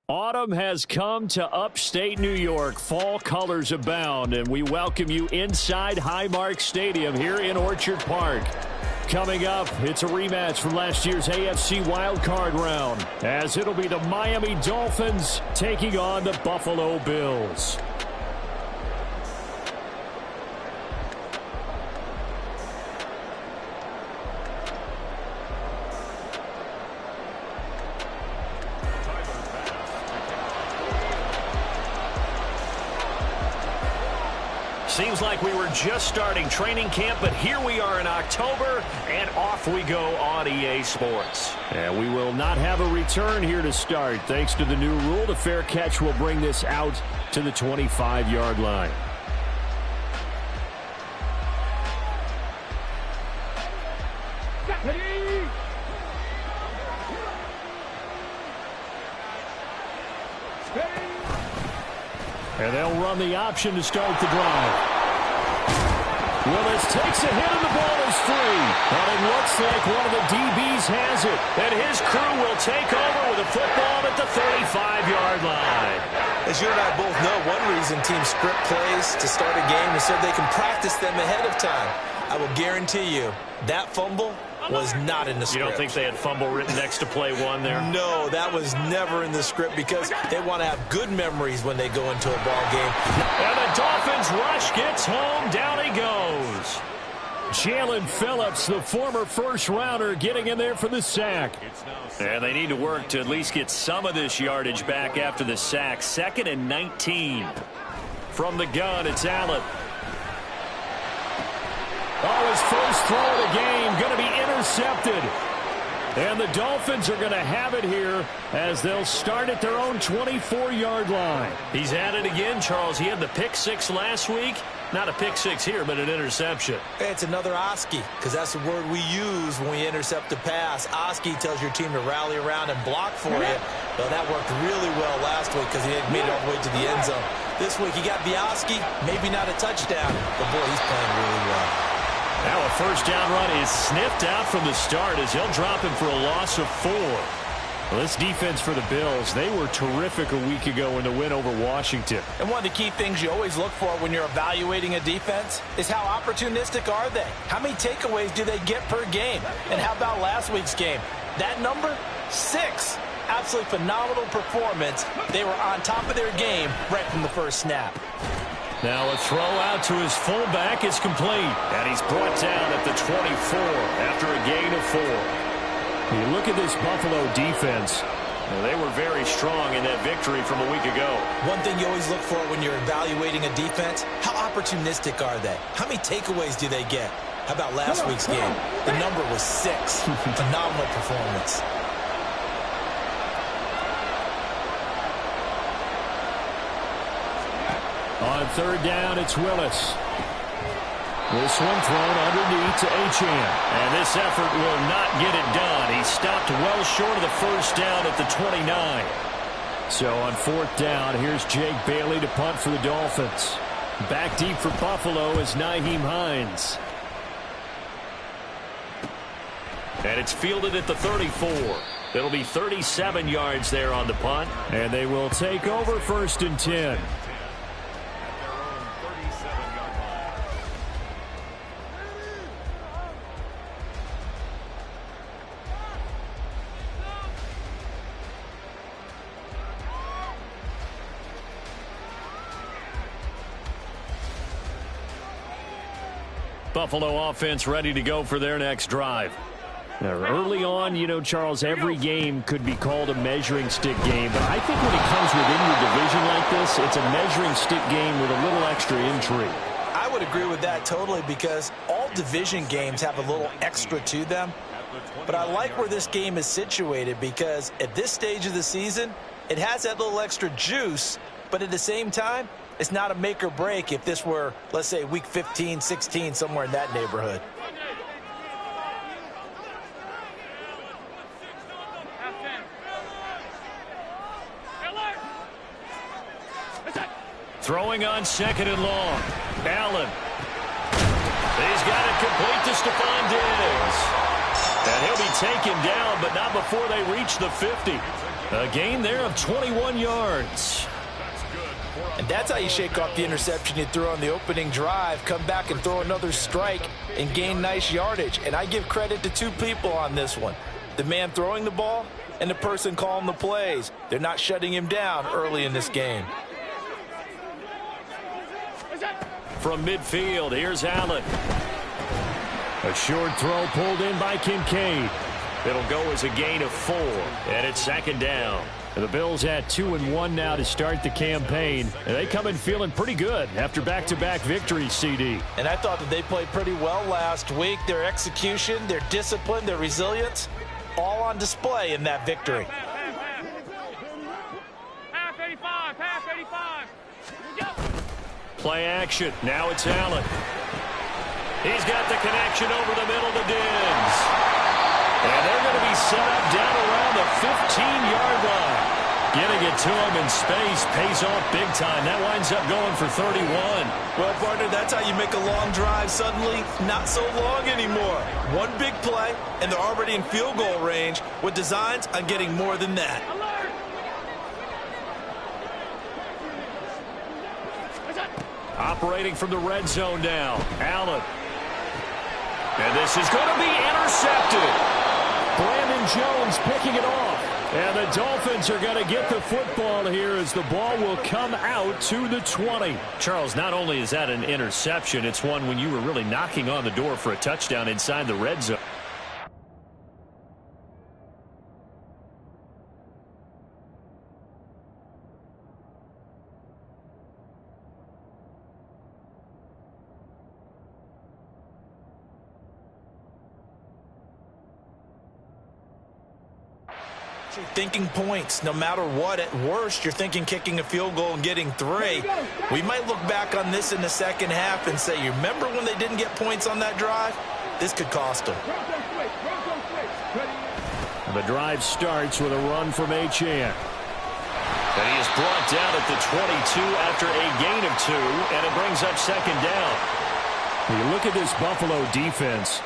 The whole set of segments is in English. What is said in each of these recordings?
Autumn has come to upstate New York. Fall colors abound, and we welcome you inside Highmark Stadium here in Orchard Park. Coming up, it's a rematch from last year's AFC wildcard round, as it'll be the Miami Dolphins taking on the Buffalo Bills. Seems like we were just starting training camp, but here we are in October, and off we go on EA Sports. And we will not have a return here to start. Thanks to the new rule, the fair catch will bring this out to the 25-yard line. And they'll run the option to start the drive. Willis takes a hit and the ball is free. But it looks like one of the DBs has it. And his crew will take over with a football at the 35-yard line. As you and I both know, one reason teams script plays to start a game is so they can practice them ahead of time. I will guarantee you that fumble was not in the script. You don't think they had fumble written next to play one there? No, that was never in the script because they want to have good memories when they go into a ball game. And the Dolphins rush gets home. Down he goes. Jalen Phillips, the former first-rounder, getting in there for the sack. And they need to work to at least get some of this yardage back after the sack. 2nd and 19. From the gun, it's Allen. Oh, his first throw of the game going to be intercepted. And the Dolphins are going to have it here as they'll start at their own 24-yard line. He's at it again, Charles. He had the pick six last week. Not a pick six here, but an interception. It's another Oski, because that's the word we use when we intercept a pass. Oski tells your team to rally around and block for you. Well, that worked really well last week because he made it all the way to the end zone. This week he got the Oski, maybe not a touchdown, but boy, he's playing really well. Now a first down run is sniffed out from the start as he'll drop him for a loss of 4. Well, this defense for the Bills, they were terrific a week ago in the win over Washington. And one of the key things you always look for when you're evaluating a defense is how opportunistic are they? How many takeaways do they get per game? And how about last week's game? That number? 6. Absolutely phenomenal performance. They were on top of their game right from the first snap. Now a throw out to his fullback is complete. And he's brought down at the 24 after a gain of 4. You look at this Buffalo defense. Well, they were very strong in that victory from a week ago. One thing you always look for when you're evaluating a defense, how opportunistic are they? How many takeaways do they get? How about last week's game? The number was 6. Phenomenal performance. On third down, it's Willis. This one thrown underneath to Achane. And this effort will not get it done. He stopped well short of the first down at the 29. So on fourth down, here's Jake Bailey to punt for the Dolphins. Back deep for Buffalo is Nyheim Hines. And it's fielded at the 34. It'll be 37 yards there on the punt. And they will take over 1st and 10. Buffalo offense ready to go for their next drive. Now, early on, you know, Charles, every game could be called a measuring stick game. But I think when it comes within your division like this, it's a measuring stick game with a little extra intrigue. I would agree with that totally because all division games have a little extra to them. But I like where this game is situated because at this stage of the season, it has that little extra juice. But at the same time, it's not a make or break if this were, let's say, week 15, 16, somewhere in that neighborhood. Throwing on 2nd and long. Allen. He's got it complete to Stephon Diggs. And he'll be taken down, but not before they reach the 50. A gain there of 21 yards. And that's how you shake off the interception you threw on the opening drive, come back and throw another strike and gain nice yardage. And I give credit to two people on this one. The man throwing the ball and the person calling the plays. They're not shutting him down early in this game. From midfield, here's Allen. A short throw pulled in by Kincaid. It'll go as a gain of 4, and it's second down. The Bills at 2-1 now to start the campaign. And they come in feeling pretty good after back-to-back victories, CD. And I thought that they played pretty well last week. Their execution, their discipline, their resilience, all on display in that victory. Pass 35, pass 35. Play action. Now it's Allen. He's got the connection over the middle to Diggs. And they're going to be set up down around the 15-yard line. Getting it to him in space pays off big time. That winds up going for 31. Well, partner, that's how you make a long drive suddenly not so long anymore. One big play, and they're already in field goal range with designs on getting more than that. Operating from the red zone now. Allen. And this is going to be intercepted. Brandon Jones picking it off. And the Dolphins are going to get the football here as the ball will come out to the 20. Charles, not only is that an interception, it's one when you were really knocking on the door for a touchdown inside the red zone. Thinking points, no matter what. At worst, you're thinking kicking a field goal and getting 3. We might look back on this in the second half and say, you remember when they didn't get points on that drive? This could cost them. The drive starts with a run from Achane. And he is brought down at the 22 after a gain of 2, and it brings up second down. When you look at this Buffalo defense,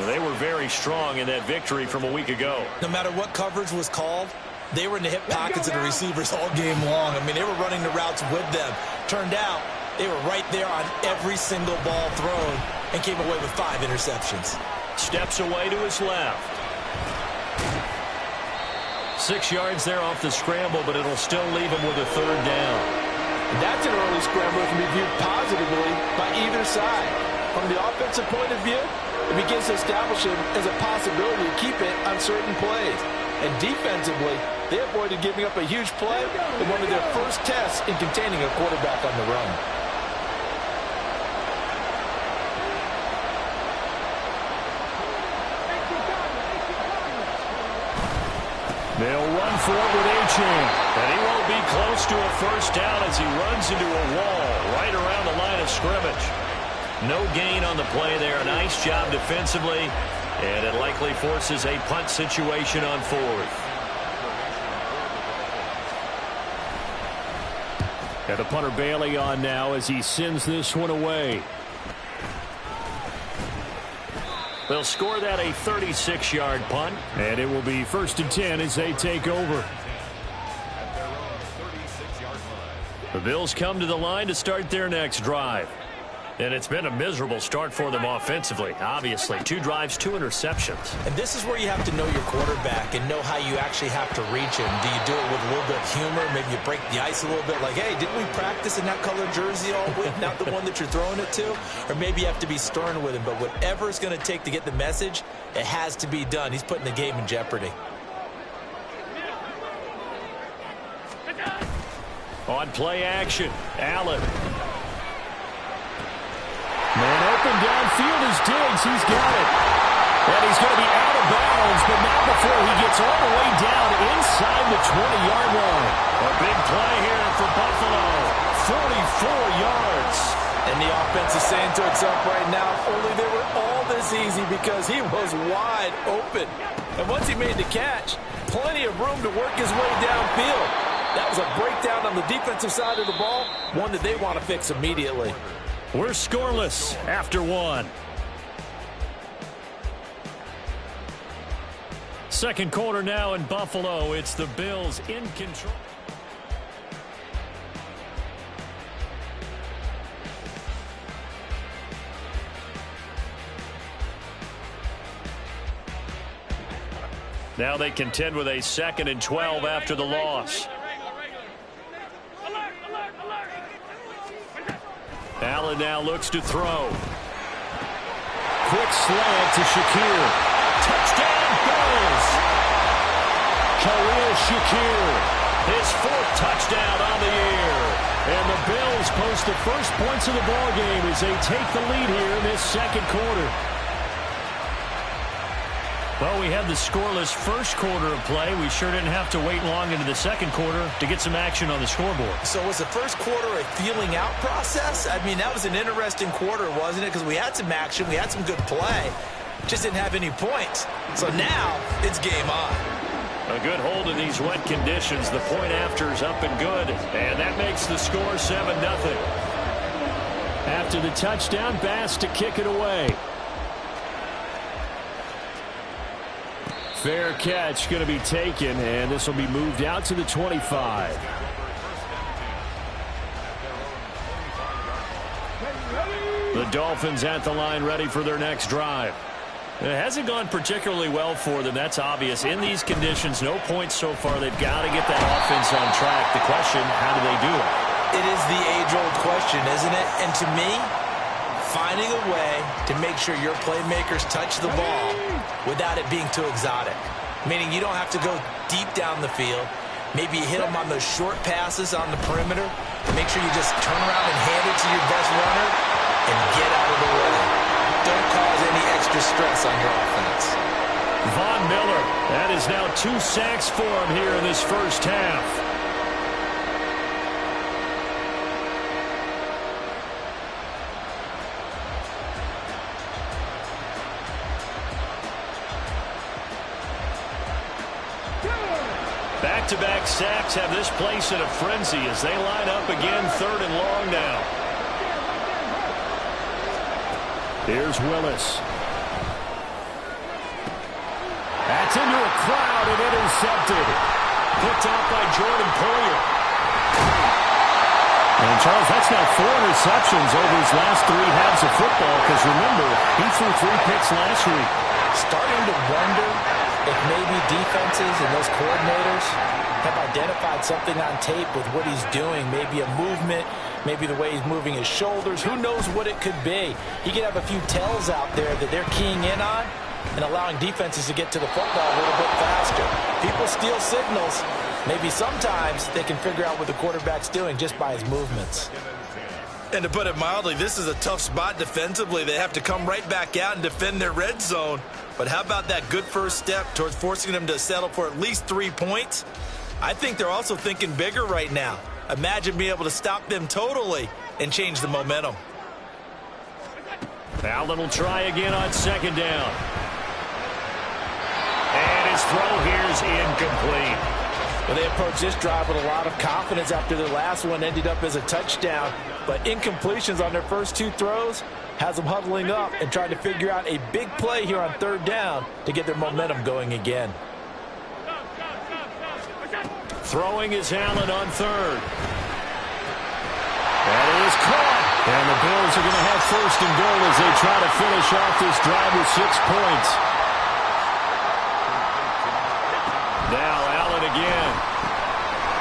they were very strong in that victory from a week ago. No matter what coverage was called, they were in the hip pockets of the receivers all game long. I mean, they were running the routes with them. Turned out, they were right there on every single ball thrown and came away with 5 interceptions. Steps away to his left. 6 yards there off the scramble, but it'll still leave him with a third down. And that's an early scramble that can be viewed positively by either side. From the offensive point of view, it begins to establish him as a possibility to keep it on certain plays. And defensively, they avoided giving up a huge play in one of their first tests in containing a quarterback on the run. They'll run for it with Achane. And he won't be close to a first down as he runs into a wall right around the line of scrimmage. No gain on the play there. Nice job defensively. And it likely forces a punt situation on 4th. And the punter Bailey on now as he sends this one away. They'll score that a 36-yard punt. And it will be 1st and 10 as they take over. The Bills come to the line to start their next drive. And it's been a miserable start for them offensively, obviously. 2 drives, 2 interceptions. And this is where you have to know your quarterback and know how you actually have to reach him. Do you do it with a little bit of humor? Maybe you break the ice a little bit like, hey, didn't we practice in that color jersey all week? Not the one that you're throwing it to? Or maybe you have to be stern with him. But whatever it's going to take to get the message, it has to be done. He's putting the game in jeopardy. On play action, Allen. Man open downfield is Diggs. He's got it. And he's going to be out of bounds, but not before he gets all the way down inside the 20-yard line. A big play here for Buffalo. 44 yards. And the offense is saying to itself right now, if only they were all this easy because he was wide open. And once he made the catch, plenty of room to work his way downfield. That was a breakdown on the defensive side of the ball, one that they want to fix immediately. We're scoreless after 1. Second quarter now in Buffalo. It's the Bills in control. Now they contend with a 2nd and 12 after the loss. Allen now looks to throw. Quick slant to Shakir. Touchdown Bills! Khalil Shakir, his 4th touchdown on the year. And the Bills post the first points of the ballgame as they take the lead here in this second quarter. Well, we had the scoreless first quarter of play. We sure didn't have to wait long into the second quarter to get some action on the scoreboard. So was the first quarter a feeling out process? I mean, that was an interesting quarter, wasn't it? Because we had some action, we had some good play, just didn't have any points. So now it's game on. A good hold in these wet conditions. The point after is up and good, and that makes the score 7-0. After the touchdown, Bass to kick it away. Fair catch going to be taken, and this will be moved out to the 25. The Dolphins at the line ready for their next drive. It hasn't gone particularly well for them. That's obvious. In these conditions, no points so far. They've got to get that offense on track. The question, how do they do it? It is the age-old question, isn't it? And to me, finding a way to make sure your playmakers touch the ball without it being too exotic. Meaning you don't have to go deep down the field. Maybe you hit them on those short passes on the perimeter. Make sure you just turn around and hand it to your best runner and get out of the way. Don't cause any extra stress on your offense. Von Miller, that is now 2 sacks for him here in this first half. Back-to-back sacks have this place in a frenzy as they line up again, 3rd and long now. Here's Willis. That's into a crowd and intercepted. Picked out by Jordan Poyer. And Charles, that's now 4 interceptions over his last 3 halves of football, because remember, he threw 3 picks last week. Starting to wonder if maybe defenses and those coordinators have identified something on tape with what he's doing. Maybe a movement, maybe the way he's moving his shoulders. Who knows what it could be? He could have a few tells out there that they're keying in on and allowing defenses to get to the football a little bit faster. People steal signals. Maybe sometimes they can figure out what the quarterback's doing just by his movements. And to put it mildly, this is a tough spot defensively. They have to come right back out and defend their red zone. But how about that good first step towards forcing them to settle for at least 3 points? I think they're also thinking bigger right now. Imagine being able to stop them totally and change the momentum. Allen will try again on 2nd down. And his throw here is incomplete. Well, they approached this drive with a lot of confidence after their last one ended up as a touchdown. But incompletions on their first 2 throws has them huddling up and trying to figure out a big play here on 3rd down to get their momentum going again. Throwing is Allen on 3rd. That is caught. And the Bills are going to have 1st and goal as they try to finish off this drive with 6 points. Now Allen again.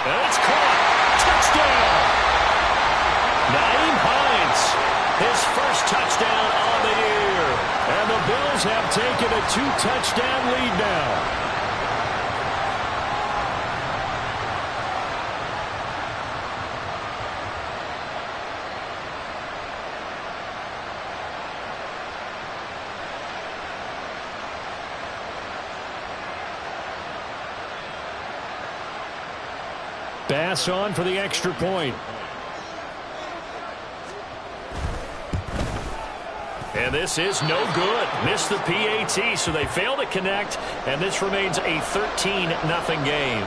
And it's caught. Touchdown. Naeem Hines, his first touchdown on the year. And the Bills have taken a 2-touchdown lead now. Bass on for the extra point. And this is no good. Missed the PAT, so they fail to connect, and this remains a 13-0 game.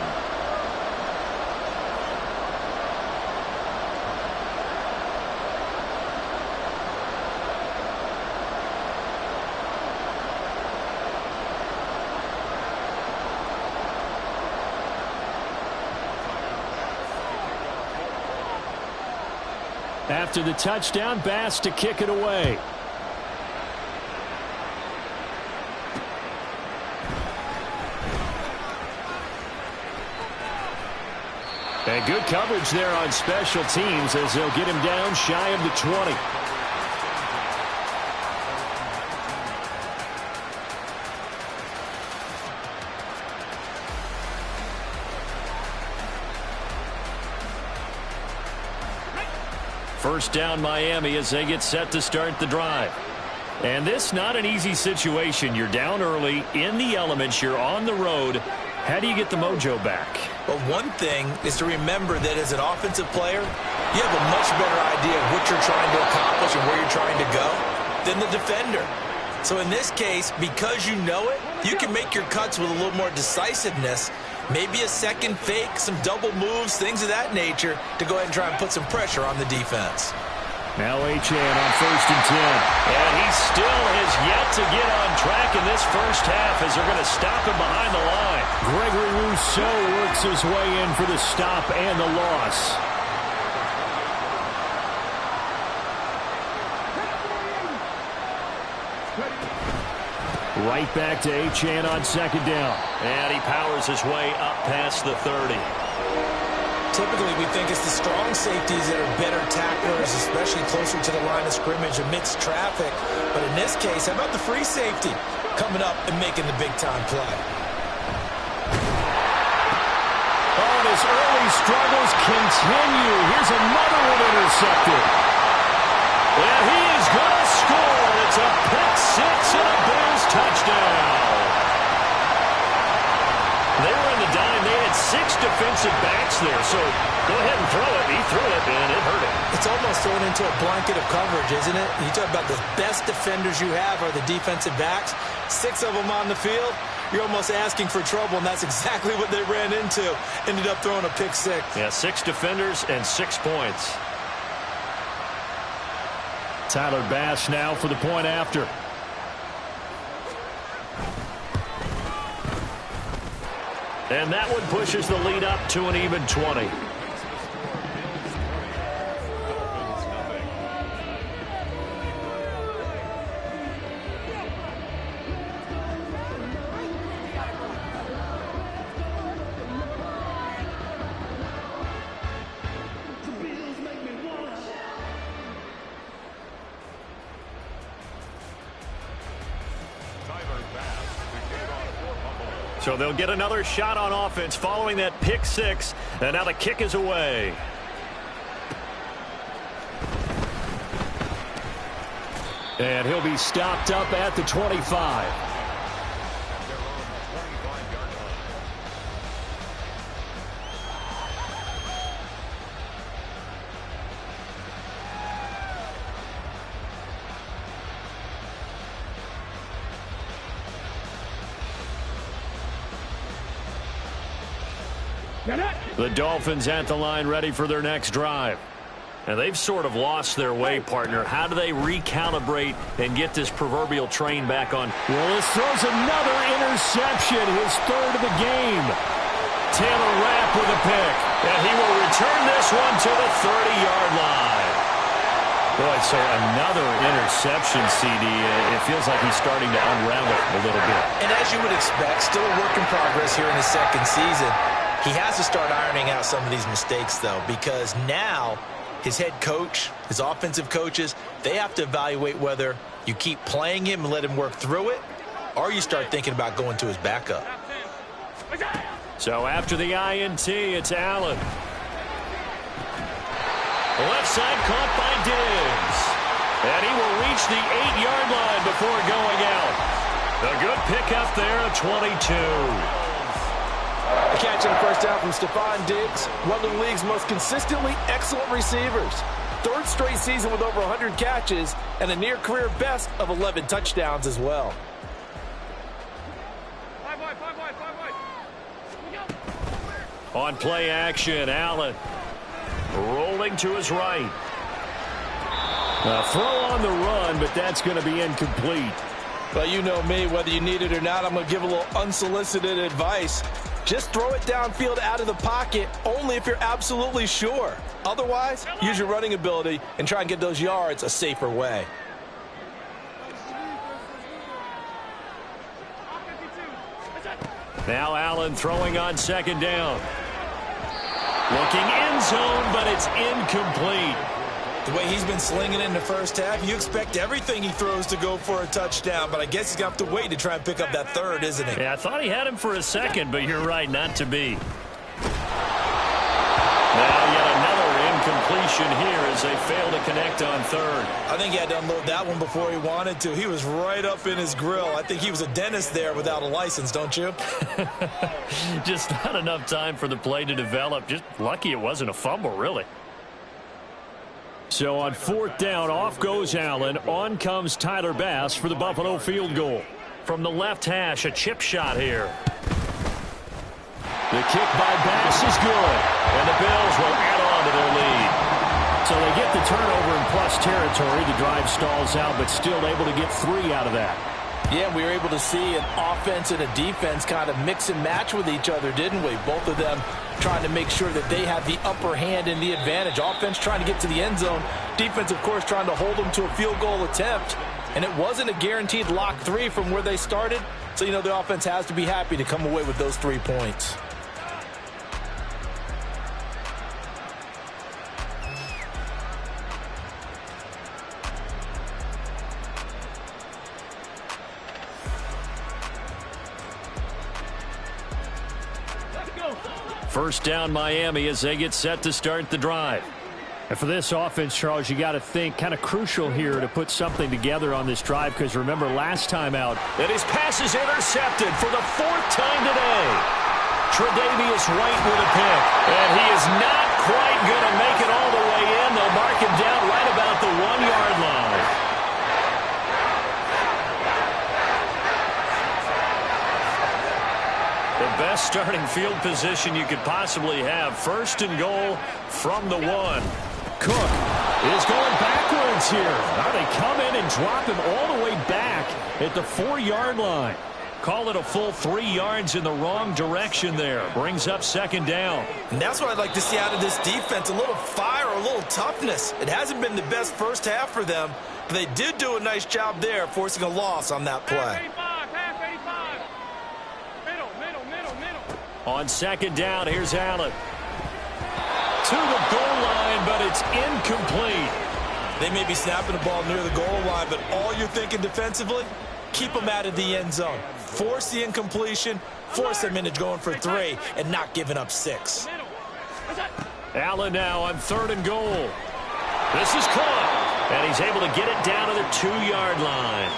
After the touchdown, Bass to kick it away. And good coverage there on special teams as they'll get him down shy of the 20. First down Miami as they get set to start the drive. And this not an easy situation. You're down early, in the elements, you're on the road. How do you get the mojo back? Well, one thing is to remember that as an offensive player, you have a much better idea of what you're trying to accomplish and where you're trying to go than the defender. So in this case, because you know it, you can make your cuts with a little more decisiveness, maybe a second fake, some double moves, things of that nature to go ahead and try and put some pressure on the defense. Now Achane on 1st and 10. And he still has yet to get on track in this first half as they're going to stop him behind the line. Gregory Rousseau works his way in for the stop and the loss. Right back to Achane on 2nd down. And he powers his way up past the 30. Typically, we think it's the strong safeties that are better tacklers, especially closer to the line of scrimmage amidst traffic. But in this case, how about the free safety coming up and making the big-time play? Oh, and his early struggles continue. Here's another one intercepted. And he is going to score. It's a pick six and a Bears touchdown. They were in the dime. They had 6 defensive backs there, so go ahead and throw it. He threw it, and it hurt him. It's almost thrown into a blanket of coverage, isn't it? You talk about the best defenders you have are the defensive backs. 6 of them on the field. You're almost asking for trouble, and that's exactly what they ran into. Ended up throwing a pick 6. Yeah, 6 defenders and 6 points. Tyler Bass now for the point after. And that one pushes the lead up to an even 20. So they'll get another shot on offense following that pick 6. And now the kick is away. And he'll be stopped up at the 25. The Dolphins at the line ready for their next drive. And they've sort of lost their way, partner. How do they recalibrate and get this proverbial train back on? Well, this throws another interception, his 3rd of the game. Taylor Rapp with a pick. And he will return this one to the 30-yard line. Boy, so another interception, CD. It feels like he's starting to unravel a little bit. And as you would expect, still a work in progress here in his 2nd season. He has to start ironing out some of these mistakes, though, because now his head coach, his offensive coaches, they have to evaluate whether you keep playing him and let him work through it, or you start thinking about going to his backup. So after the INT, it's Allen. Left side caught by Diggs. And he will reach the 8-yard line before going out. A good pickup there, a 22. A catch and a first down from Stephon Diggs, one of the league's most consistently excellent receivers. 3rd straight season with over 100 catches and a near-career best of 11 touchdowns as well. On play action, Allen rolling to his right. A throw on the run, but that's going to be incomplete. But you know me, whether you need it or not, I'm going to give a little unsolicited advice. Just throw it downfield out of the pocket only if you're absolutely sure. Otherwise, use your running ability and try and get those yards a safer way. Now Allen throwing on second down. Looking end zone, but it's incomplete. The way he's been slinging in the first half, you expect everything he throws to go for a touchdown, but I guess he's going to have to wait to try and pick up that third, isn't he? Yeah, I thought he had him for a second, but you're right, not to be. Now yet another incompletion here as they fail to connect on third. I think he had to unload that one before he wanted to. He was right up in his grill. I think he was a dentist there without a license, don't you? Just not enough time for the play to develop. Just lucky it wasn't a fumble, really. So on fourth down, off goes Allen. On comes Tyler Bass for the Buffalo field goal. From the left hash, a chip shot here. The kick by Bass is good, and the Bills will add on to their lead. So they get the turnover in plus territory. The drive stalls out, but still able to get 3 out of that. Yeah, we were able to see an offense and a defense kind of mix and match with each other, didn't we? Both of them trying to make sure that they have the upper hand and the advantage. Offense trying to get to the end zone. Defense, of course, trying to hold them to a field goal attempt. And it wasn't a guaranteed lock 3 from where they started. So, you know, the offense has to be happy to come away with those 3 points. First down Miami as they get set to start the drive. And for this offense, Charles, you got to think kind of crucial here to put something together on this drive, because remember last time out. And his pass is intercepted for the 4th time today. Tre'Davious White with a pick. And he is not quite going to make it all the way in. They'll mark him down right about the 1-yard line. The best starting field position you could possibly have. First and goal from the 1. Cook is going backwards here. Now they come in and drop him all the way back at the 4-yard line. Call it a full 3 yards in the wrong direction there. Brings up second down. And that's what I'd like to see out of this defense. A little fire, a little toughness. It hasn't been the best first half for them, but they did do a nice job there forcing a loss on that play. On second down, here's Allen. To the goal line, but it's incomplete. They may be snapping the ball near the goal line, but all you're thinking defensively, keep them out of the end zone. Force the incompletion, force them into going for 3, and not giving up 6. Allen now on 3rd and goal. This is caught, and he's able to get it down to the 2-yard line.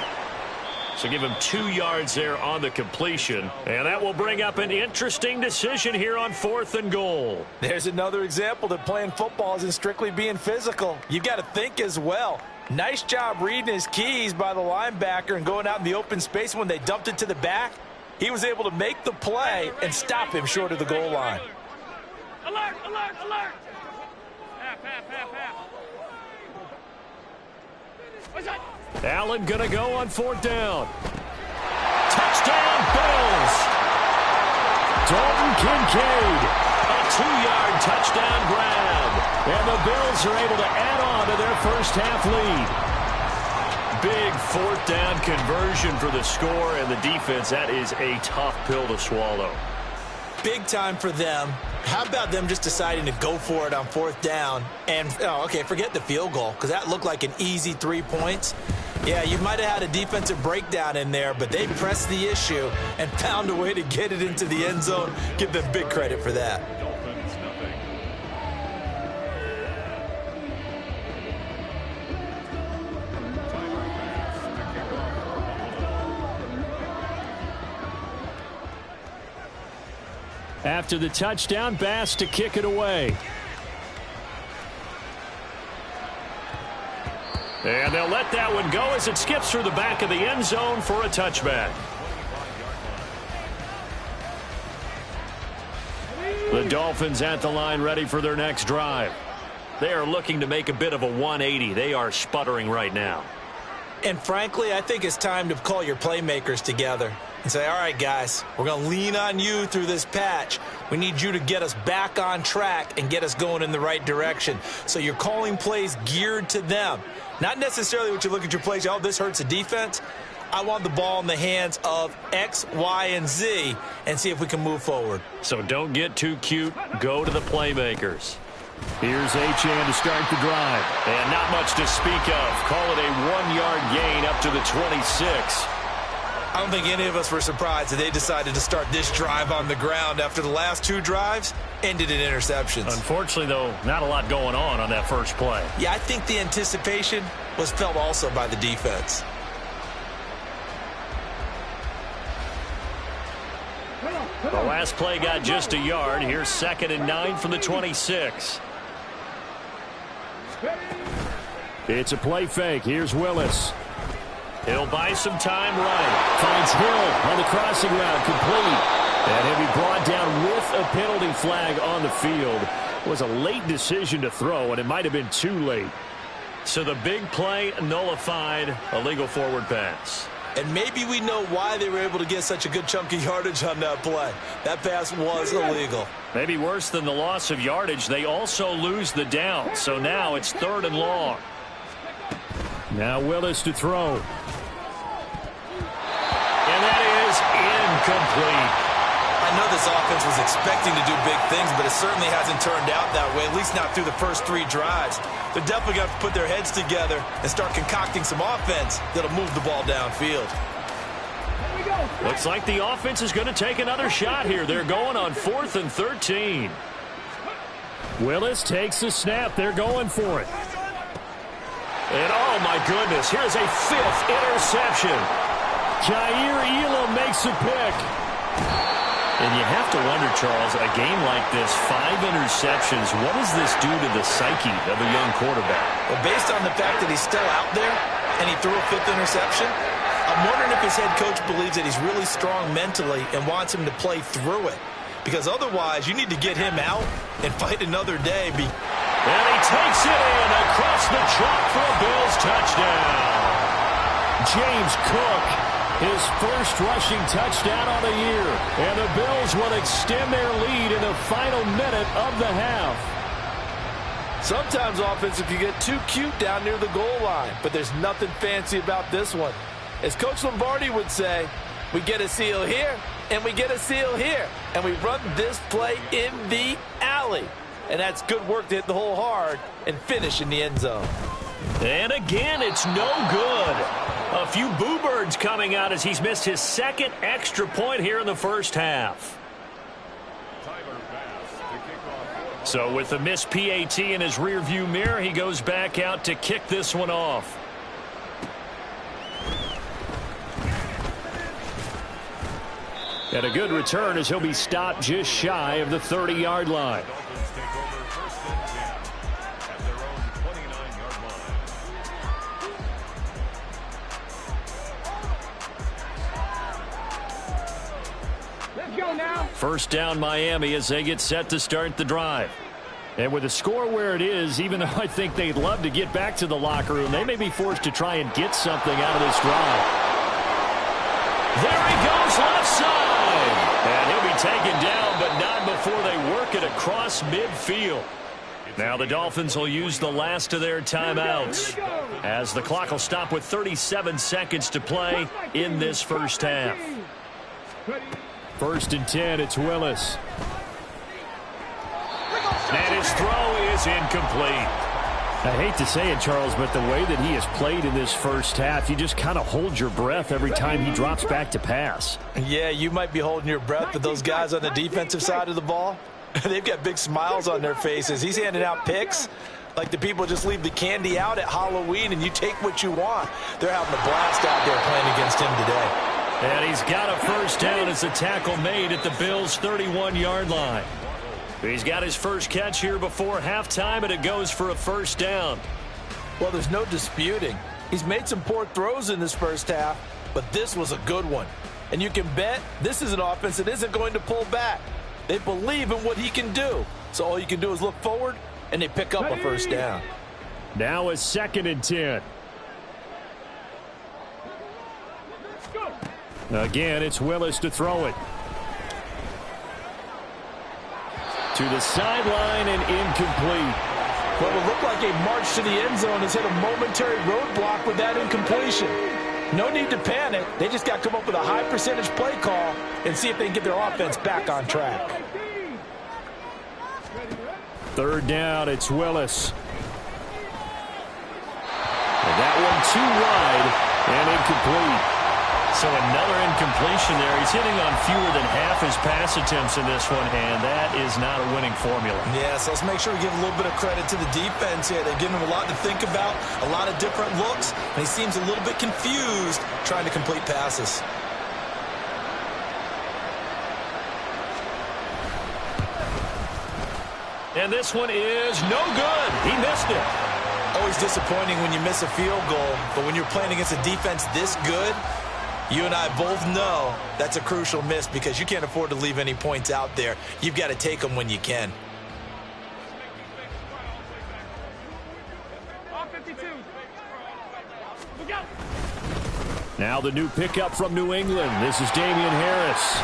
So give him 2 yards there on the completion. And that will bring up an interesting decision here on 4th and goal. There's another example that playing football isn't strictly being physical. You've got to think as well. Nice job reading his keys by the linebacker and going out in the open space. When they dumped it to the back, he was able to make the play and stop him short of the goal line. Alert, alert, alert. Half. What's that? Allen going to go on 4th down. Touchdown, Bills. Dalton Kincaid. A 2-yard touchdown grab. And the Bills are able to add on to their first half lead. Big 4th down conversion for the score, and the defense, that is a tough pill to swallow. Big time for them. How about them just deciding to go for it on 4th down? And, forget the field goal, because that looked like an easy 3 points. Yeah, you might have had a defensive breakdown in there, but they pressed the issue and found a way to get it into the end zone. Give them big credit for that. After the touchdown, Bass to kick it away. And they'll let that one go as it skips through the back of the end zone for a touchback. The Dolphins at the line ready for their next drive. They are looking to make a bit of a 180. They are sputtering right now. And frankly, I think it's time to call your playmakers together. and say, all right, guys, we're going to lean on you through this patch. We need you to get us back on track and get us going in the right direction. So you're calling plays geared to them. Not necessarily what you look at your plays, oh, this hurts the defense. I want the ball in the hands of X, Y, and Z and see if we can move forward. So don't get too cute. Go to the playmakers. Here's Achane to start the drive. And not much to speak of. Call it a 1-yard gain up to the 26. I don't think any of us were surprised that they decided to start this drive on the ground after the last 2 drives ended in interceptions. Unfortunately, though, not a lot going on that first play. Yeah, I think the anticipation was felt also by the defense. The last play got just a yard. Here's 2nd and 9 from the 26. It's a play fake. Here's Willis. He'll buy some time right. Finds Hill on the crossing route, complete. And he'll be brought down with a penalty flag on the field. It was a late decision to throw, and it might have been too late. So the big play nullified, a legal forward pass. And maybe we know why they were able to get such a good chunk of yardage on that play. That pass was illegal. Maybe worse than the loss of yardage, they also lose the down. So now it's 3rd and long. Now Willis to throw. And that is incomplete. I know this offense was expecting to do big things, but it certainly hasn't turned out that way, at least not through the first 3 drives. They're definitely going to have to put their heads together and start concocting some offense that'll move the ball downfield. Looks like the offense is going to take another shot here. They're going on 4th and 13. Willis takes the snap. They're going for it. And oh my goodness, here's a 5th interception. Jair Elam makes a pick. And you have to wonder, Charles, a game like this, 5 interceptions, what does this do to the psyche of a young quarterback? Well, based on the fact that he's still out there and he threw a 5th interception, I'm wondering if his head coach believes that he's really strong mentally and wants him to play through it. Because otherwise, you need to get him out and fight another day. And he takes it in across the chalk for a Bills touchdown. James Cook, his first rushing touchdown on the year. And the Bills will extend their lead in the final minute of the half. Sometimes offensive you get too cute down near the goal line, but there's nothing fancy about this one. As Coach Lombardi would say, we get a seal here, and we get a seal here, and we run this play in the alley. And that's good work to hit the hole hard and finish in the end zone. And again, it's no good. A few boo birds coming out as he's missed his 2nd extra point here in the first half. So with the missed PAT in his rearview mirror, he goes back out to kick this one off. And a good return as he'll be stopped just shy of the 30-yard line. First down Miami as they get set to start the drive. And with the score where it is, even though I think they'd love to get back to the locker room, they may be forced to try and get something out of this drive. There he goes left side. And he'll be taken down, but not before they work it across midfield. Now the Dolphins will use the last of their timeouts as the clock will stop with 37 seconds to play in this first half. 1st and 10, it's Willis. And his throw is incomplete. I hate to say it, Charles, but the way that he has played in this first half, you just kind of hold your breath every time he drops back to pass. Yeah, you might be holding your breath, but those guys on the defensive side of the ball, they've got big smiles on their faces. He's handing out picks like the people just leave the candy out at Halloween and you take what you want. They're having a blast out there playing against him today. And he's got a first down as the tackle made at the Bills' 31-yard line. He's got his first catch here before halftime, and it goes for a first down. Well, there's no disputing. He's made some poor throws in this first half, but this was a good one. And you can bet this is an offense that isn't going to pull back. They believe in what he can do. So all you can do is look forward, and they pick up a first down. Now a 2nd and 10. Again, it's Willis to throw it. To the sideline and incomplete. What would look like a march to the end zone has hit a momentary roadblock with that incompletion. No need to panic. They just got to come up with a high percentage play call and see if they can get their offense back on track. Third down, it's Willis. And that one too wide and incomplete. So another incompletion there. He's hitting on fewer than half his pass attempts in this one, and that is not a winning formula. Yeah, so let's make sure we give a little bit of credit to the defense here. They've given him a lot to think about, a lot of different looks, and he seems a little bit confused trying to complete passes. And this one is no good. He missed it. Always disappointing when you miss a field goal, but when you're playing against a defense this good, you and I both know that's a crucial miss because you can't afford to leave any points out there. You've got to take them when you can. Now the new pickup from New England. This is Damian Harris.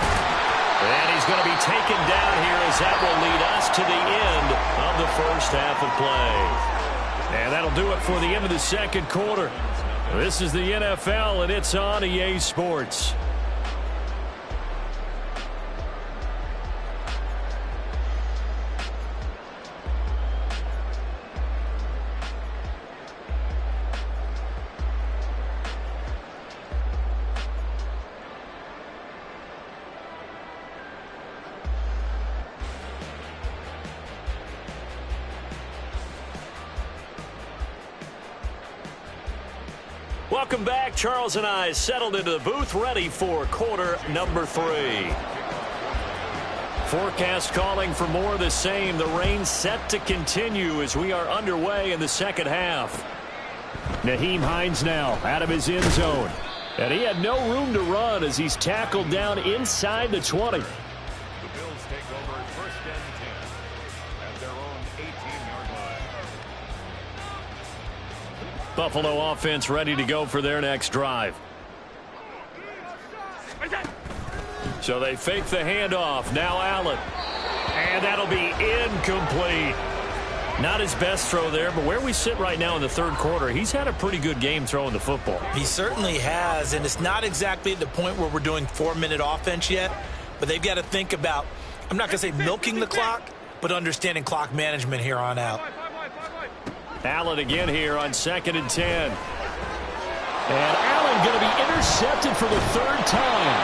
And he's going to be taken down here as that will lead us to the end of the first half of play. And that'll do it for the end of the second quarter. This is the NFL, and it's on EA Sports. Welcome back. Charles and I settled into the booth, ready for quarter number 3. Forecast calling for more of the same. The rain set to continue as we are underway in the second half. Nyheim Hines now out of his end zone. And he had no room to run as he's tackled down inside the 20. The Bills take over first and 10 at their own 18-yard line. Buffalo offense ready to go for their next drive. So they fake the handoff. Now Allen. And that'll be incomplete. Not his best throw there, but where we sit right now in the third quarter, he's had a pretty good game throwing the football. He certainly has, and it's not exactly at the point where we're doing 4-minute offense yet, but they've got to think about, I'm not going to say milking the clock, but understanding clock management here on out. Allen again here on 2nd and 10. And Allen going to be intercepted for the third time.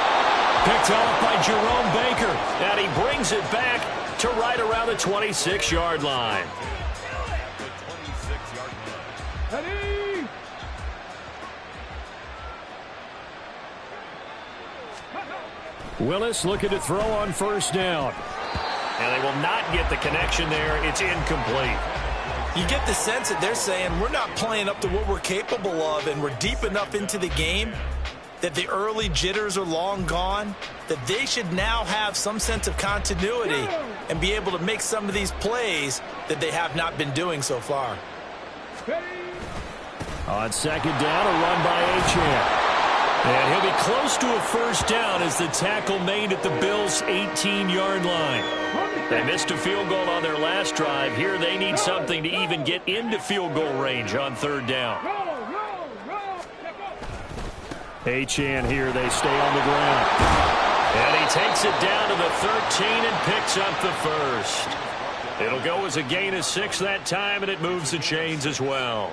Picked off by Jerome Baker. And he brings it back to right around the 26-yard line. Willis looking to throw on first down. And they will not get the connection there. It's incomplete. You get the sense that they're saying we're not playing up to what we're capable of, and we're deep enough into the game that the early jitters are long gone, that they should now have some sense of continuity and be able to make some of these plays that they have not been doing so far. On second down, a run by Achane. And he'll be close to a first down as the tackle made at the Bills' 18-yard line. They missed a field goal on their last drive. Here they need something to even get into field goal range on third down. Achane here, they stay on the ground. And he takes it down to the 13 and picks up the first. It'll go as a gain of 6 that time, and it moves the chains as well.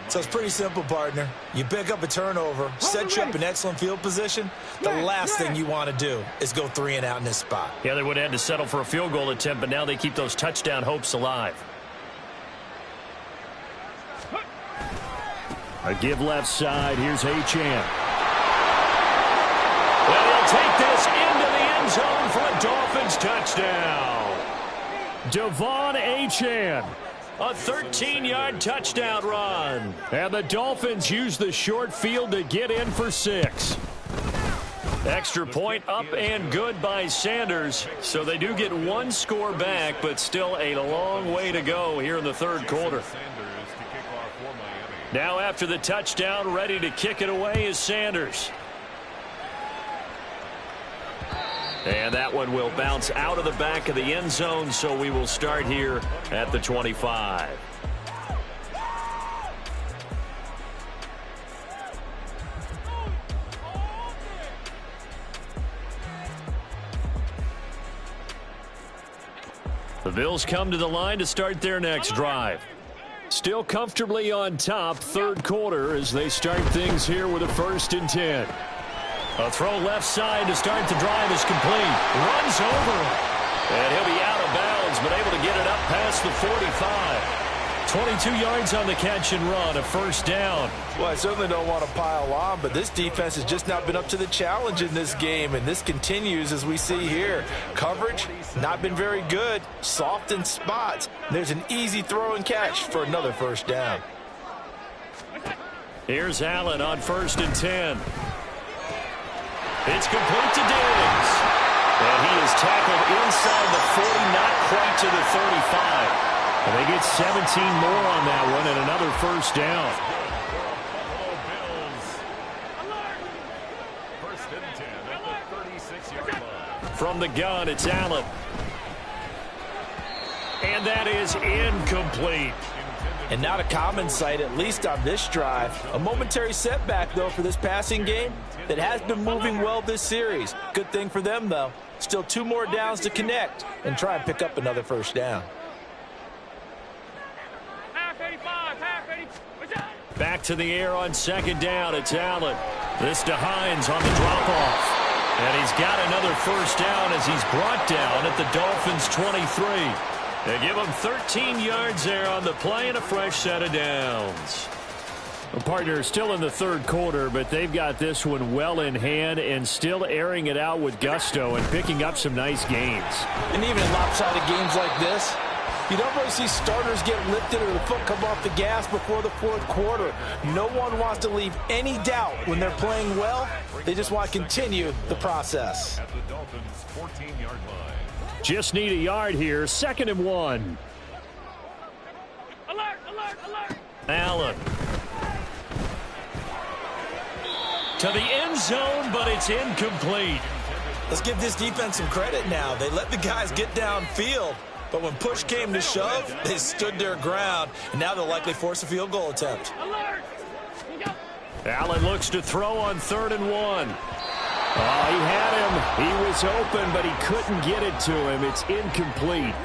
So it's pretty simple, partner. You pick up a turnover, set you up in excellent field position. The last thing you want to do is go 3 and out in this spot. Yeah, they would have had to settle for a field goal attempt, but now they keep those touchdown hopes alive. A give left side. Here's Achane. Well, he'll take this into the end zone for a Dolphins touchdown. Devon Achane. A 13-yard touchdown run. And the Dolphins use the short field to get in for 6. Extra point up and good by Sanders. So they do get 1 score back, but still a long way to go here in the third quarter. Now after the touchdown, ready to kick it away is Sanders. And that one will bounce out of the back of the end zone, so we will start here at the 25. The Bills come to the line to start their next drive. Still comfortably on top, third quarter, as they start things here with a 1st and 10. A throw left side to start the drive is complete. Runs over him. And he'll be out of bounds, but able to get it up past the 45. 22 yards on the catch and run, a 1st down. Well, I certainly don't want to pile on, but this defense has just not been up to the challenge in this game, and this continues as we see here. Coverage, not been very good, soft in spots. There's an easy throw and catch for another 1st down. Here's Allen on 1st and 10. It's complete to Diggs. And he is tackled inside the 40, not quite to the 35. And they get 17 more on that one and another 1st down. From the gun, it's Allen. And that is incomplete. And not a common sight, at least on this drive. A momentary setback, though, for this passing game that has been moving well this series. Good thing for them, though. Still 2 more downs to connect and try and pick up another 1st down. Back to the air on 2nd down. It's Allen. This to Hines on the drop-off. And he's got another 1st down as he's brought down at the Dolphins' 23. They give him 13 yards there on the play and a fresh set of downs. A partner still in the 3rd quarter, but they've got this one well in hand and still airing it out with gusto and picking up some nice gains. And even in lopsided games like this, you don't really see starters get lifted or the foot come off the gas before the 4th quarter. No one wants to leave any doubt when they're playing well. They just want to continue the process. At the Dolphins' 14-yard line. Just need a yard here. 2nd and 1. Alert, alert, alert. Allen. To the end zone, but it's incomplete. Let's give this defense some credit now. They let the guys get downfield. But when push came to shove, they stood their ground, and now they'll likely force a field goal attempt. Alert. Allen looks to throw on 3rd and 1. Oh, he had him. He was open, but he couldn't get it to him. It's incomplete.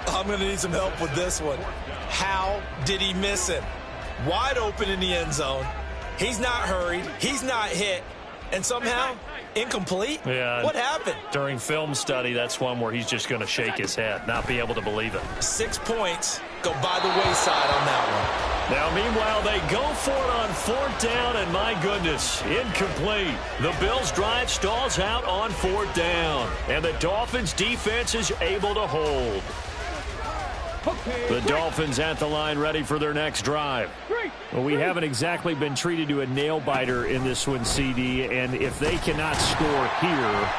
I'm going to need some help with this one. How did he miss it? Wide open in the end zone. He's not hurried. He's not hit. And somehow, incomplete? Yeah. What happened? During film study, that's one where he's just going to shake his head, not be able to believe it. 6 points go by the wayside on that one. Now, meanwhile, they go for it on 4th down, and my goodness, incomplete. The Bills' drive stalls out on 4th down, and the Dolphins' defense is able to hold. The Dolphins at the line ready for their next drive. Well, we haven't exactly been treated to a nail-biter in this one, CD, and if they cannot score here,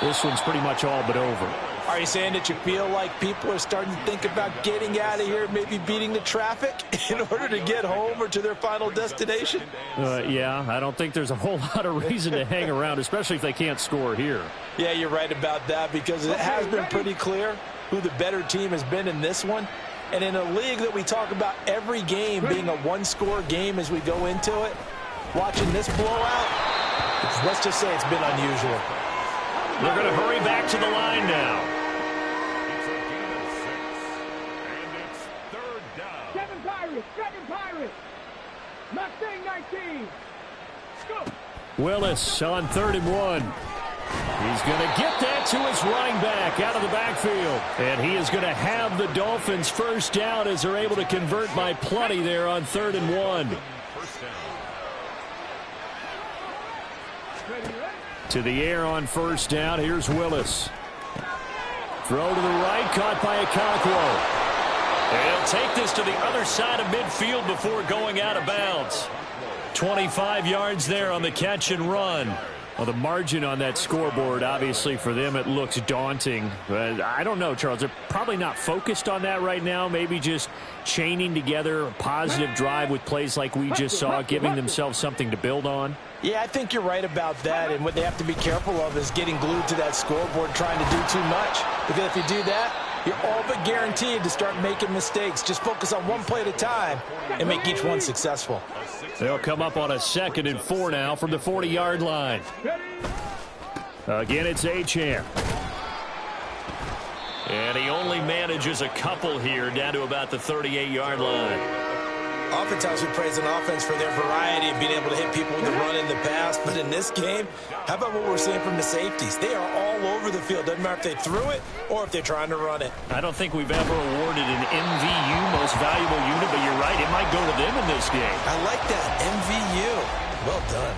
this one's pretty much all but over. Are you saying that you feel like people are starting to think about getting out of here, maybe beating the traffic in order to get home or to their final destination? Yeah, I don't think there's a whole lot of reason to hang around, especially if they can't score here. Yeah, you're right about that, because it has been pretty clear who the better team has been in this one. And in a league that we talk about every game being a one-score game as we go into it, watching this blowout, let's just say it's been unusual. They're going to hurry back to the line now. It's a gain of 6, and it's 3rd down. Seven Pirates. Mustang 19. Go. Willis on 3rd and 1. He's going to get that to his running back out of the backfield. And he is going to have the Dolphins 1st down as they're able to convert by plenty there on 3rd and 1. To the air on 1st down. Here's Willis. Throw to the right, caught by Okonkwo. He'll take this to the other side of midfield before going out of bounds. 25 yards there on the catch and run. Well, the margin on that scoreboard, obviously, for them, it looks daunting. But I don't know, Charles. They're probably not focused on that right now. Maybe just chaining together a positive drive with plays like we just saw, giving themselves something to build on. Yeah, I think you're right about that. And what they have to be careful of is getting glued to that scoreboard trying to do too much. Because if you do that, you're all but guaranteed to start making mistakes. Just focus on one play at a time and make each one successful. They'll come up on a 2nd and 4 now from the 40-yard line. Again, it's Achane. And he only manages a couple here down to about the 38-yard line. Oftentimes we praise an offense for their variety of being able to hit people with the run in the pass. But in this game, how about what we're seeing from the safeties? They are all over the field. Doesn't matter if they threw it or if they're trying to run it. I don't think we've ever awarded an MVU, most valuable unit, but you're right, it might go to them in this game. I like that, MVU. Well done.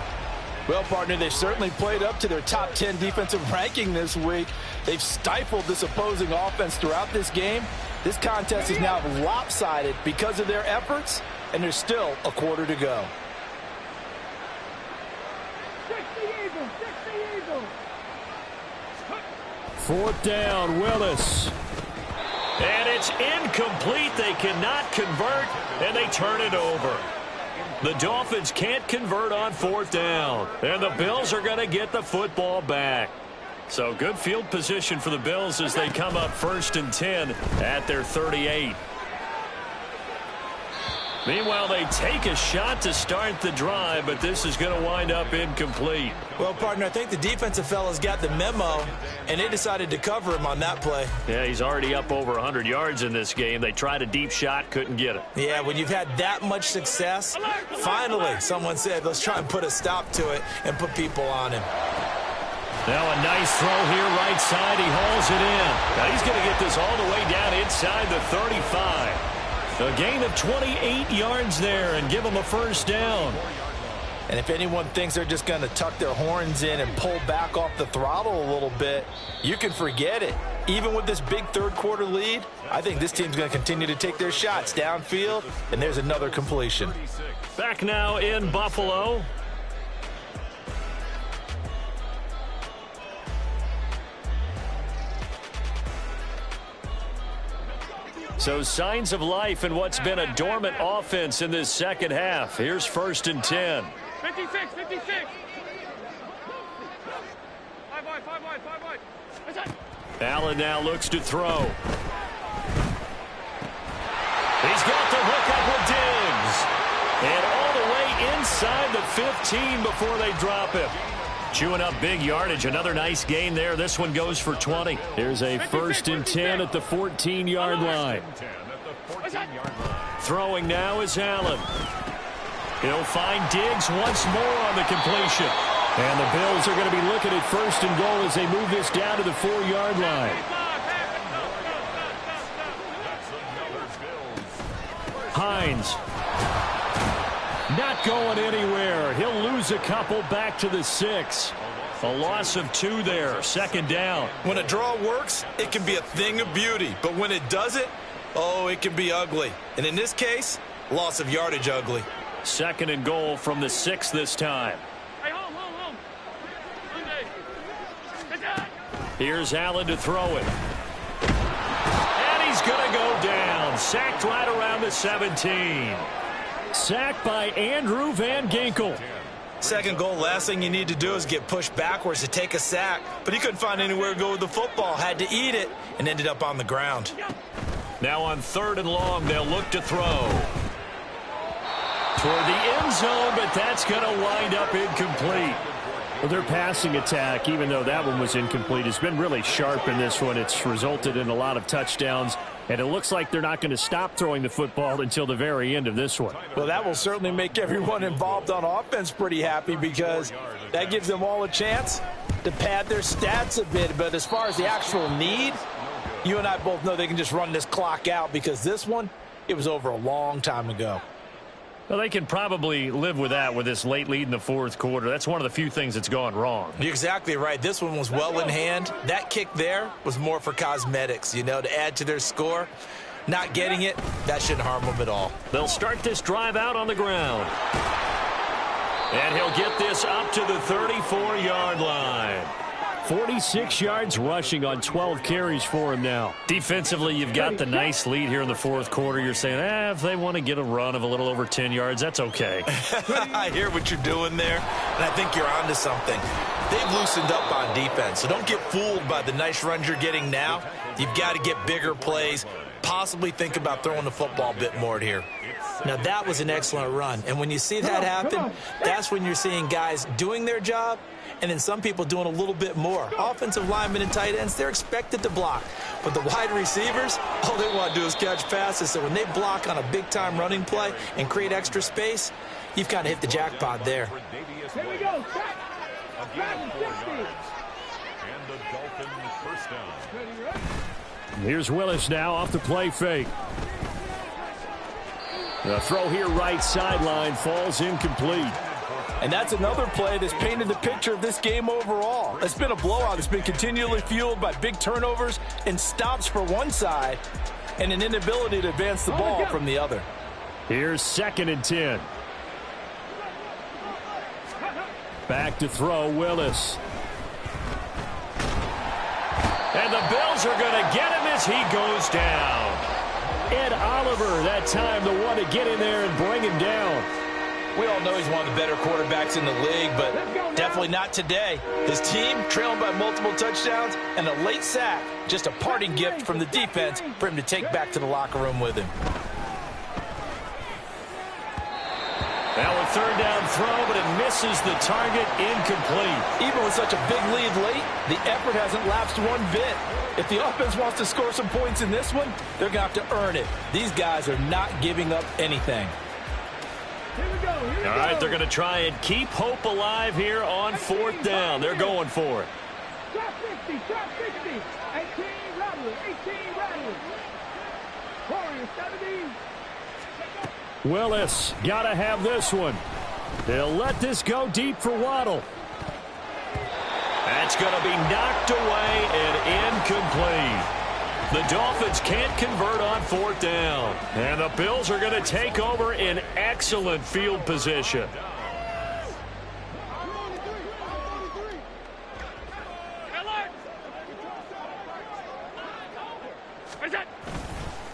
Well, partner, they've certainly played up to their top 10 defensive ranking this week. They've stifled this opposing offense throughout this game. This contest is now lopsided because of their efforts, and there's still a quarter to go. 60 Eagles, 60 Eagles. 4th down, Willis. And it's incomplete. They cannot convert, and they turn it over. The Dolphins can't convert on 4th down, and the Bills are going to get the football back. So good field position for the Bills as they come up 1st and 10 at their 38. Meanwhile, they take a shot to start the drive, but this is going to wind up incomplete. Well, partner, I think the defensive fellas got the memo, and they decided to cover him on that play. Yeah, he's already up over 100 yards in this game. They tried a deep shot, couldn't get it. Yeah, when you've had that much success, finally someone said, let's try and put a stop to it and put people on him. Now a nice throw here right side. He hauls it in. Now he's going to get this all the way down inside the 35. A gain of 28 yards there and give them a 1st down. And if anyone thinks they're just going to tuck their horns in and pull back off the throttle a little bit, you can forget it. Even with this big 3rd quarter lead, I think this team's going to continue to take their shots downfield, and there's another completion. Back now in Buffalo. So signs of life in what's been a dormant offense in this 2nd half. Here's 1st and 10. 56, 56. 5 wide, 5 wide, 5 wide. Allen now looks to throw. He's got the hook up with Diggs. And all the way inside the 15 before they drop him. Chewing up big yardage. Another nice gain there. This one goes for 20. Here's a 1st and 10 at the 14-yard line. Throwing now is Allen. He'll find Diggs once more on the completion. And the Bills are going to be looking at 1st and goal as they move this down to the 4-yard line. Hines. Not going anywhere. He'll lose a couple back to the 6. A loss of 2 there. 2nd down. When a draw works, it can be a thing of beauty. But when it doesn't, oh, it can be ugly. And in this case, loss of yardage ugly. 2nd and goal from the 6 this time. Hey, home. Here's Allen to throw it. And he's going to go down. Sacked right around the 17. Sacked by Andrew Van Ginkel. 2nd goal, last thing you need to do is get pushed backwards to take a sack. But he couldn't find anywhere to go with the football. Had to eat it and ended up on the ground. Now on 3rd and long, they'll look to throw. Toward the end zone, but that's going to wind up incomplete. Well, their passing attack, even though that one was incomplete, has been really sharp in this one. It's resulted in a lot of touchdowns, and it looks like they're not going to stop throwing the football until the very end of this one. Well, that will certainly make everyone involved on offense pretty happy because that gives them all a chance to pad their stats a bit. But as far as the actual need, you and I both know they can just run this clock out because this one, it was over a long time ago. Well, they can probably live with that with this late lead in the 4th quarter. That's one of the few things that's gone wrong. You're exactly right. This one was well in hand. That kick there was more for cosmetics, you know, to add to their score. Not getting it, that shouldn't harm them at all. They'll start this drive out on the ground. And he'll get this up to the 34-yard line. 46 yards rushing on 12 carries for him now. Defensively, you've got the nice lead here in the fourth quarter. You're saying, if they want to get a run of a little over 10 yards, that's okay. I hear what you're doing there, and I think you're onto something. They've loosened up on defense, so don't get fooled by the nice runs you're getting now. You've got to get bigger plays, possibly think about throwing the football a bit more here. Now, that was an excellent run, and when you see that happen, that's when you're seeing guys doing their job, and then some people doing a little bit more. Offensive linemen and tight ends, they're expected to block. But the wide receivers, all they want to do is catch passes. So when they block on a big-time running play and create extra space, you've kind of hit the jackpot there. Here we go. And the Dolphins first down. Here's Willis now off the play fake. The throw here right sideline falls incomplete. And that's another play that's painted the picture of this game overall. It's been a blowout. It's been continually fueled by big turnovers and stops for one side and an inability to advance the ball from the other. Here's 2nd and 10. Back to throw, Willis. And the Bills are going to get him as he goes down. Ed Oliver, that time the one to get in there and bring him down. We all know he's one of the better quarterbacks in the league, but definitely not today. His team trailing by multiple touchdowns and a late sack. Just a parting gift from the defense for him to take back to the locker room with him. Now a 3rd down throw, but it misses the target, incomplete. Even with such a big lead late, the effort hasn't lapsed one bit. If the offense wants to score some points in this one, they're going to have to earn it. These guys are not giving up anything. Here we go. All right, they're going to try and keep hope alive here on 4th down. They're going for it. Trap 60, trap 60. 18 Rattlers, 18 Rattlers. Warriors, 17. Willis, got to have this one. They'll let this go deep for Waddle. That's going to be knocked away and incomplete. The Dolphins can't convert on 4th down. And the Bills are going to take over in excellent field position.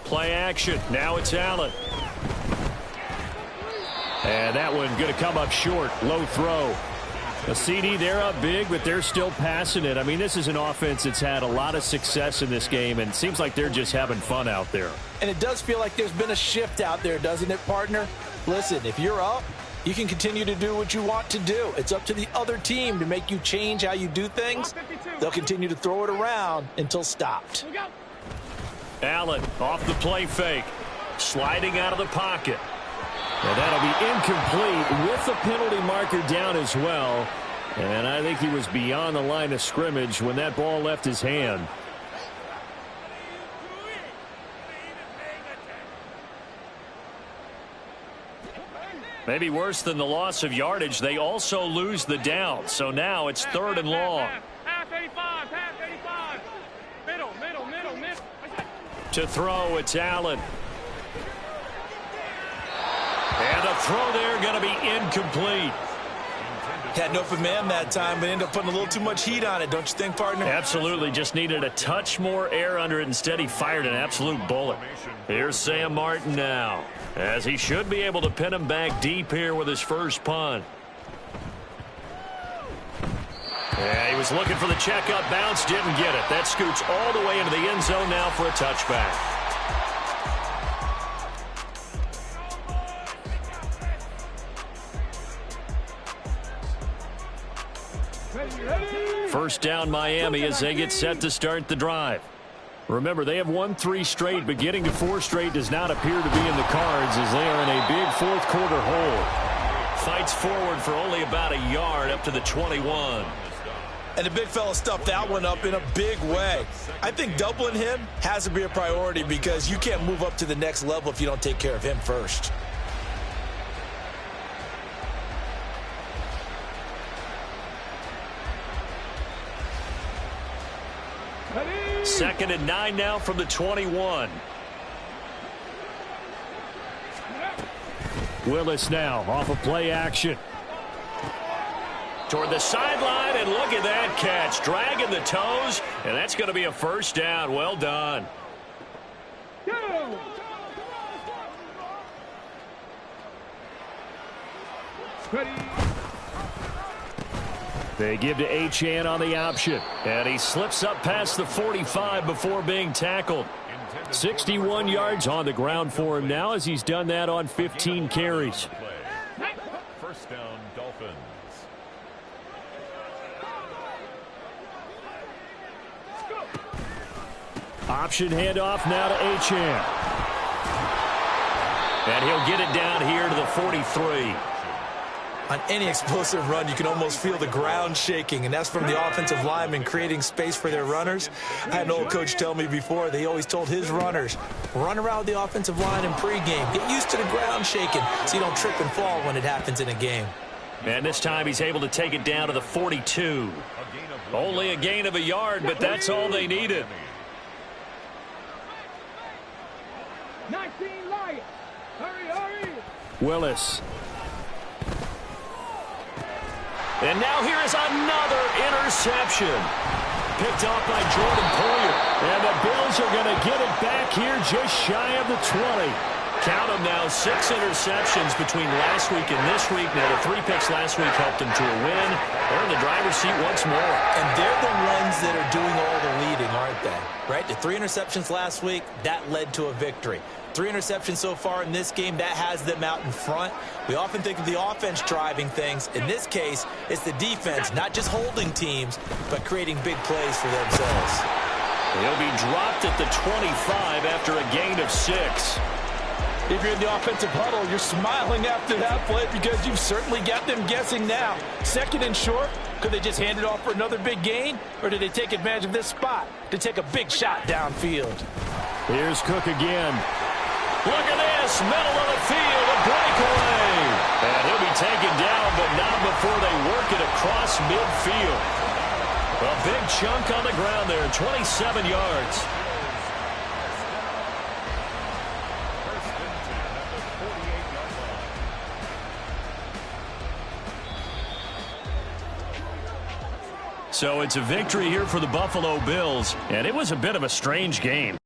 Play action. Now it's Allen. And that one going to come up short. Low throw. A CD, they're up big, but they're still passing it. I mean, this is an offense that's had a lot of success in this game, and it seems like they're just having fun out there. And it does feel like there's been a shift out there, doesn't it, partner? Listen, if you're up, you can continue to do what you want to do. It's up to the other team to make you change how you do things. They'll continue to throw it around until stopped. Allen off the play fake. Sliding out of the pocket. And that'll be incomplete with the penalty marker down as well. And I think he was beyond the line of scrimmage when that ball left his hand. Maybe worse than the loss of yardage, they also lose the down. So now it's 3rd and long. Half 85, half 85. Middle. To throw, it's Allen. And the throw there going to be incomplete. Had an open man that time, but ended up putting a little too much heat on it, don't you think, partner? Absolutely. Just needed a touch more air under it. Instead, he fired an absolute bullet. Here's Sam Martin now, as he should be able to pin him back deep here with his first punt. Yeah, he was looking for the check-up bounce, didn't get it. That scoots all the way into the end zone now for a touchback. First down Miami as they get set to start the drive. Remember, they have won 3 straight, but getting to 4 straight does not appear to be in the cards as they are in a big fourth quarter hole. Fights forward for only about a yard up to the 21. And the big fella stuffed that one up in a big way. I think doubling him has to be a priority because you can't move up to the next level if you don't take care of him first. Second and 9 now from the 21. Willis now off of play action. Toward the sideline, and look at that catch. Dragging the toes, and that's going to be a first down. Well done. They give to Achane on the option. And he slips up past the 45 before being tackled. 61 yards on the ground for him now as he's done that on 15 carries. First down, Dolphins. Option handoff now to Achane. And he'll get it down here to the 43. On any explosive run, you can almost feel the ground shaking, and that's from the offensive linemen creating space for their runners. I had an old coach tell me before, they always told his runners, run around the offensive line in pregame. Get used to the ground shaking so you don't trip and fall when it happens in a game. And this time he's able to take it down to the 42. Only a gain of a yard, but that's all they needed. 19 Lions. Hurry. Willis. And now here is another interception. Picked off by Jordan Poyer. And the Bills are going to get it back here just shy of the 20. Count them now, 6 interceptions between last week and this week. Now, the 3 picks last week helped them to a win. They're in the driver's seat once more. And they're the ones that are doing all the leading, aren't they? Right? The 3 interceptions last week, that led to a victory. 3 interceptions so far in this game, that has them out in front. We often think of the offense driving things. In this case, it's the defense, not just holding teams, but creating big plays for themselves. He'll be dropped at the 25 after a gain of 6. If you're in the offensive huddle, you're smiling after that play because you've certainly got them guessing now. Second and short, could they just hand it off for another big gain? Or did they take advantage of this spot to take a big shot downfield? Here's Cook again. Look at this, middle of the field, a breakaway. And he'll be taken down, but not before they work it across midfield. A big chunk on the ground there, 27 yards. So it's a victory here for the Buffalo Bills, and it was a bit of a strange game.